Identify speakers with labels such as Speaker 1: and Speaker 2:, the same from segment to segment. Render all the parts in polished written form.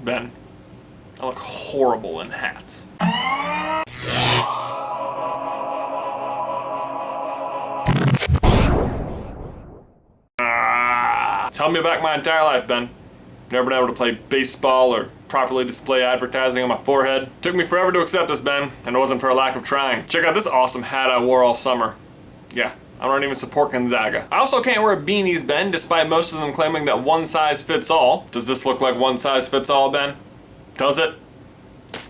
Speaker 1: Ben, I look horrible in hats. Tell me about my entire life, Ben. Never been able to play baseball or properly display advertising on my forehead. Took me forever to accept this, Ben, and it wasn't for a lack of trying. Check out this awesome hat I wore all summer. Yeah, I don't even support Gonzaga. I also can't wear beanies, Ben, despite most of them claiming that one size fits all. Does this look like one size fits all, Ben? Does it?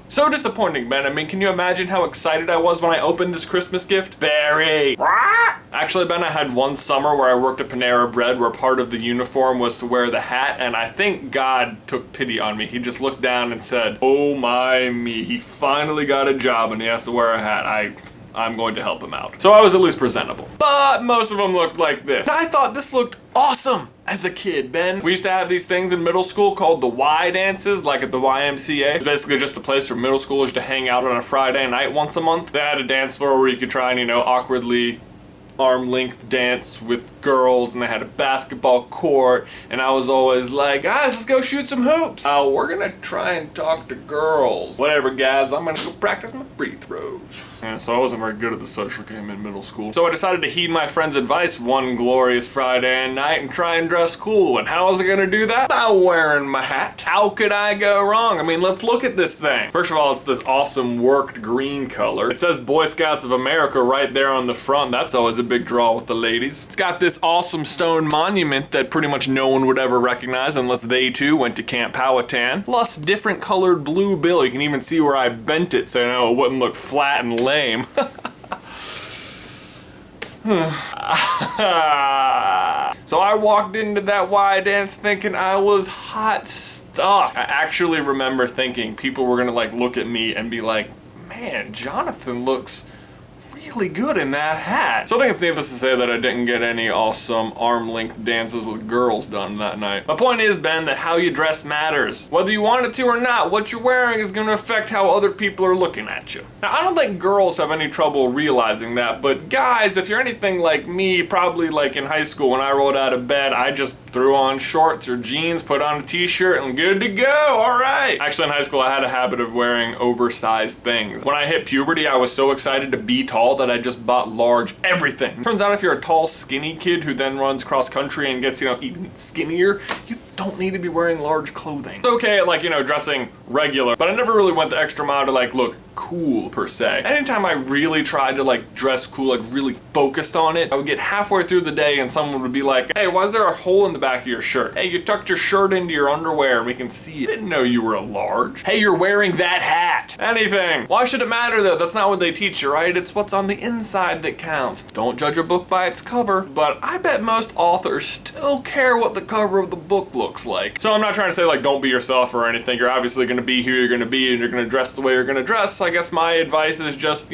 Speaker 1: So disappointing, Ben. I mean, can you imagine how excited I was when I opened this Christmas gift? Very. Actually, Ben, I had one summer where I worked at Panera Bread where part of the uniform was to wear the hat, and I think God took pity on me. He just looked down and said, "Oh my me, he finally got a job and he has to wear a hat. I'm going to help him out." So I was at least presentable. But most of them looked like this. I thought this looked awesome as a kid, Ben. We used to have these things in middle school called the Y dances, like at the YMCA. It's basically just a place for middle schoolers to hang out on a Friday night once a month. They had a dance floor where you could try and, awkwardly arm-length dance with girls, and they had a basketball court, and I was always like, guys, let's go shoot some hoops. Oh, we're gonna try and talk to girls. Whatever, guys, I'm gonna go practice my free throws. Yeah, so I wasn't very good at the social game in middle school. So I decided to heed my friend's advice one glorious Friday night and try and dress cool. And how was I gonna do that? By wearing my hat. How could I go wrong? I mean, let's look at this thing. First of all, it's this awesome worked green color. It says Boy Scouts of America right there on the front. That's always a big draw with the ladies. It's got this awesome stone monument that pretty much no one would ever recognize unless they too went to Camp Powhatan. Plus different colored blue bill. You can even see where I bent it so it wouldn't look flat and lame. So I walked into that Y dance thinking I was hot stuff. I actually remember thinking people were gonna look at me and be like, man, Jonathan looks really good in that hat. So I think it's needless to say that I didn't get any awesome arm-length dances with girls done that night. My point is, Ben, that how you dress matters. Whether you want it to or not, what you're wearing is going to affect how other people are looking at you. Now, I don't think girls have any trouble realizing that, but guys, if you're anything like me, probably like in high school when I rolled out of bed, I just threw on shorts or jeans, put on a t-shirt, and good to go, all right. Actually, in high school, I had a habit of wearing oversized things. When I hit puberty, I was so excited to be tall that I just bought large everything. Turns out if you're a tall, skinny kid who then runs cross country and gets, even skinnier, you don't need to be wearing large clothing. It's okay at dressing regular, but I never really went the extra mile to look cool per se. Anytime I really tried to dress cool, really focused on it, I would get halfway through the day and someone would be like, hey, why is there a hole in the back of your shirt? Hey, you tucked your shirt into your underwear and we can see it. I didn't know you were a large. Hey, you're wearing that hat. Anything. Why should it matter though? That's not what they teach you, right? It's what's on the inside that counts. Don't judge a book by its cover, but I bet most authors still care what the cover of the book looks like. So I'm not trying to say don't be yourself or anything. You're obviously gonna be who you're gonna be and you're gonna dress the way you're gonna dress. I guess my advice is just,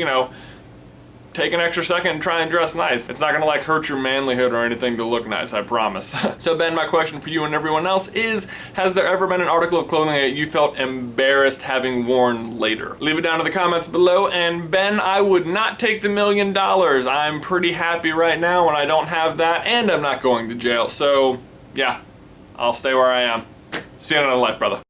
Speaker 1: take an extra second and try and dress nice. It's not gonna hurt your manlyhood or anything to look nice, I promise. So Ben, my question for you and everyone else is, has there ever been an article of clothing that you felt embarrassed having worn later? Leave it down in the comments below, and Ben, I would not take the $1 million. I'm pretty happy right now and I don't have that, and I'm not going to jail. So yeah, I'll stay where I am. See you in another life, brother.